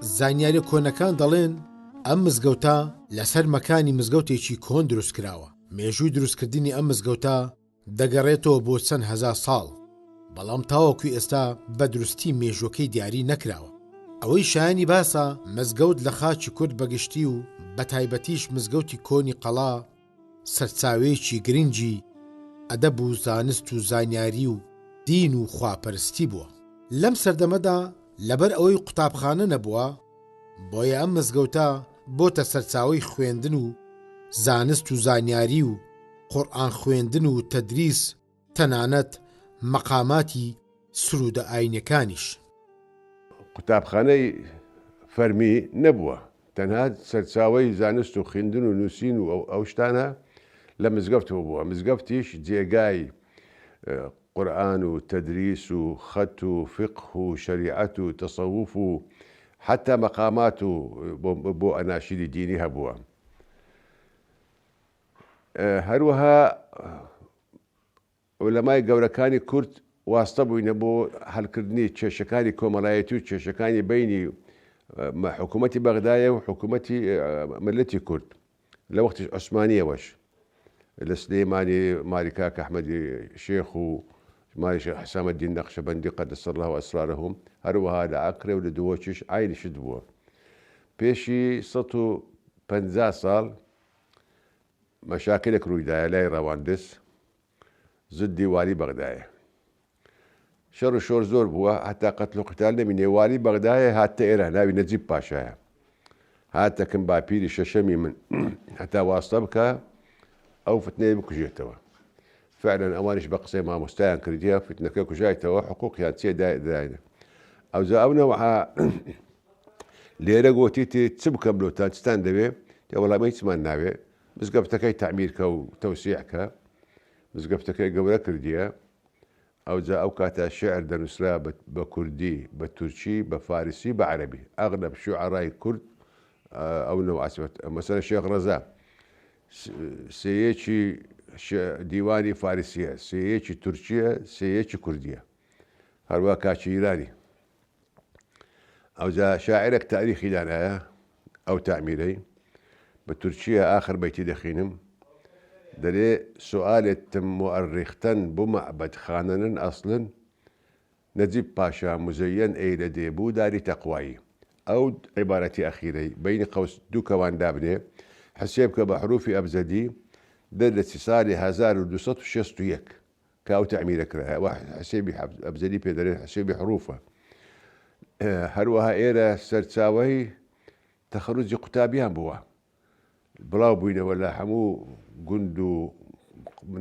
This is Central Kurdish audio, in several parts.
زانیاری کۆنەکان دەڵێن ئەم مزگەوتە لەسەر مەکانی مزگەوتێکی کۆن دروست کراوە. مێژووی دروستکردنی ئەم مزگەوتە دەگەڕێتەوە بۆ چەند هەزار ساڵ، بەڵام تاوەکوی ئێستا بە دروستی مێژوەکەی دیاری نەکراوە. ئەوەی شایانی باسە مزگەوت لە خاچی کورد بەگشتی و بە تایبەتیش مزگەوتی کۆنی قەڵا سەرچاوەیەکی گرنگی ئەدەب و زانست و زانیاری و دین و خواپەرستی بووە. لەم سەردەمەدا لەبەر ئەوەی قوتابخانە نەبووە، بۆیە ئەم مزگەوتە بۆتە سەرچاوەی خوێندن و زانست و زانیاری و قورئان خوێندن و تەدریس، تەنانەت مەقاماتی سرودە ئاینەکانیش. قوتابخانەی فەرمی نەبووە، تەنها سەرچاوەی زانست و خوێندن و نووسین و ئەو شتانە لە مزگەوتەوە بووە. مزگەوتیش جێگای قورئان و تەدریس و خەت و فقه و شەریعەت و تەسەووف و حتا مەقامات و بۆ ئەناشیدی دینی هەبووە. هەروەها عولەمای گەورەکانی کورد واستە بووینە بۆ هەڵکردنی کێشەکانی کۆمەڵایەتی و کێشەکانی بینی حکوومەتی بەغدایە و حکوومەتی ملەتی کورد لە وەختی عوسمانیەوەش، لە سلێمانی مالیکاک ئەحمەدی شێخ و مالی شێخ حسامەدین نەقشەبەندی قەدەس الله ئەسرارەهم، هەروەها لە عەقرێ و لە دووەچیش عینیشت بووە. پێشی 150 ساڵ مەشاکلێک ڕوویدایە لای ڕەواندز زدی والی بەغدایە. شەڕ و شۆر زۆر بووە، هەتا قەتل و قتال نەبینێ. والی بەغدایە هاتە ئێرە، ناوی نەجیب پاشایە، هاتەکەم باپیری شەشەمی من هەتا واستە بکە ئەو فتنەیە بکوژێتەوە. فعلا ئەوانش بە قسەی مامۆستایان کردیە، فتنەکە کوژایتەوە، حقوقیان چێداینە. ئەوجا ئەو نەوەها لێرە گوتیتی چ بکەم لۆتان چتان دەوێ؟ وەڵامی هیچمان ناوێ، مزگەفتەکەی تعمیرکە و تەوسیعکە، مزگەفتەکەی گەورە کردیە. ئەوجا ئەو کاتە شێعر دەنووسرا بە کوردی، بە تورکی، بە فارسی، بە عەرەبی. ئەغلب شوعەڕای کورد ئەو نەوعسبەت. مەسەلەن شێخ ڕەزا سێیەکی دیوانی فارسیە، سێیەکی تورکیە، سێیەکی کوردیە، هەروە کاچی ئیرانی. ئەوجا شاعرێک تاریخی دانایە ئەو تعمیرەی بە تورکیە. ئاخر بەیتی دەخینم دەرێ سوالێتم مؤرختن بۆ مەعبەد خانەنن ئەسڵن نەجیب پاشا مزەیەن ئەیلە دێبوو داری تەقوایی. ئەو عیبارەتی ئەخیرەی بینی قەوس دوو کەوان دابنێ حسێب کە بە حروفی ئەبجەدی دەر لە ساڵی 1261 کە ئەو تعمیرە کرا. حسێبی ئەبجەدی پێ دەرێن حسێبی حروفە. هەروەها ئێرە سەرچاوەی تەخەڕوجی قوتابیان بووە، بڵاو بووینەوە لە هەموو گوند و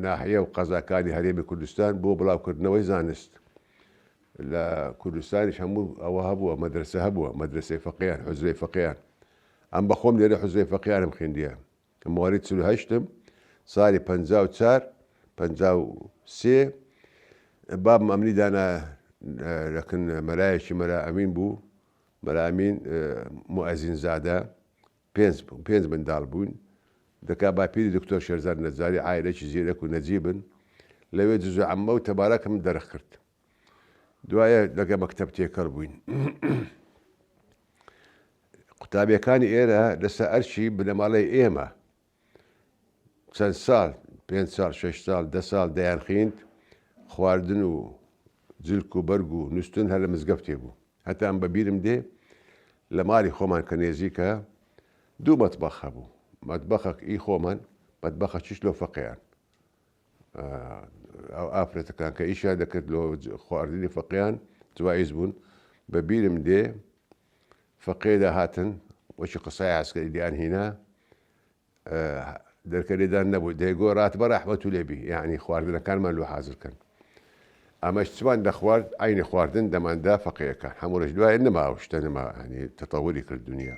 ناحیە و قەزاکانی هەرێمی کوردستان بۆ بڵاوکردنەوەی زانست. لە کوردستانیش هەموو ئەوە هەبووە، مەدرسە هەبووە، مەدرسەی فەقیهان، حوزرەی فەقیهان. ئەم بەخۆم لێرە حوزرەی فەقیهانم خوێندیە. مۆڵەدی 48م ساڵی 54-53 بابم ئەمنی دانا لەکن مەلایەکی مەلا ئەمین بوو، مەلا ئەمین موئەزین زادە، پێنج منداڵ بوون. دەکا باپیری دکتۆر شێرزاد نەجاری عایلەکی زیرەک و نەجیبن. لەوێ جزو عەممە و تەبارەکەم دەرەخ کرد. دوایە لەگە مەکتەب تێکەڵ بووین. قوتابیەکانی ئێرە لەسەر ئەرشی بنەماڵەی ئێمە چەند ساڵ، 5 ساڵ، 6 ساڵ، 10 ساڵ دەیان خوێند. خواردن و جلک و بەرگ و نووسن هەر لە مزگەفتێ بوو. هەتا ئەم بەبیرم دێ لە ماڵی خۆمان کە نێزیکە دوو مەتبەخ هەبوو. مەتبەخێک ئی خۆمان، مەتبەخەکیش لۆ فەقیهان. ئەو ئافرەتەکان کە ئیشیان دەکرد لۆ خواردنی فەقیهان جوایز بوون. بەبیرم دێ فەقیه داهاتن وەکی قسای عەسکەری دیان هینا دەرکە لێدان نەبوو. دەیگۆ ڕاتبە ڕەحمەت و لێبی، یعنی خواردنەکانمان لۆ حازرکەن. ئەمەش چمان دەخوارد، عینی خواردن دەماندا فەقیهەکان. هەموو ڕۆژ دوایە نەما ئەو شتە، نەما ینی تەتەووری کرد دونیا.